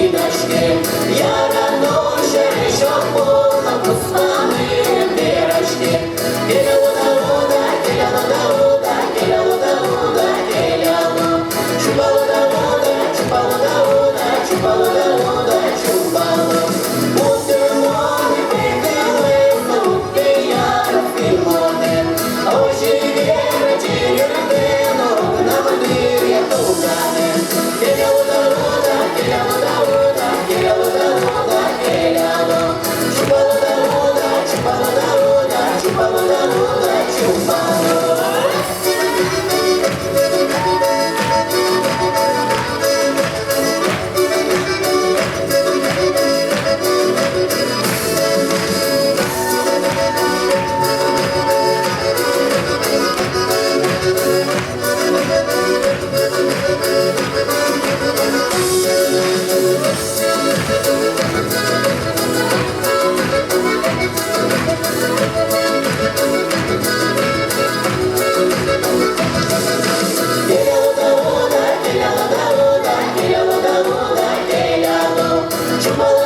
квіточки, я радуюся, що повно пустами дірочки. Киля-луда-луда, киля-луда-луда, киля-луда-луда, киля-лу. Чупа-луда-луда, чупа-луда-луда, чупа-луда-луда, чупа-лу. Мусульмани прихилися, лук'яр фільмони, а очі вірить і людину, на подвір'я тукани. Киля-луда-луда, киля-луда-луда, киля-луда-луда, киля-лу. Чупа-луда-луда, чупа-луда-луда, чупа-луда-луда, чупа-лу. Kila-lуда-lуда, kila-lуда-lуда, kila-lуда-lуда, kila-lu. Chupala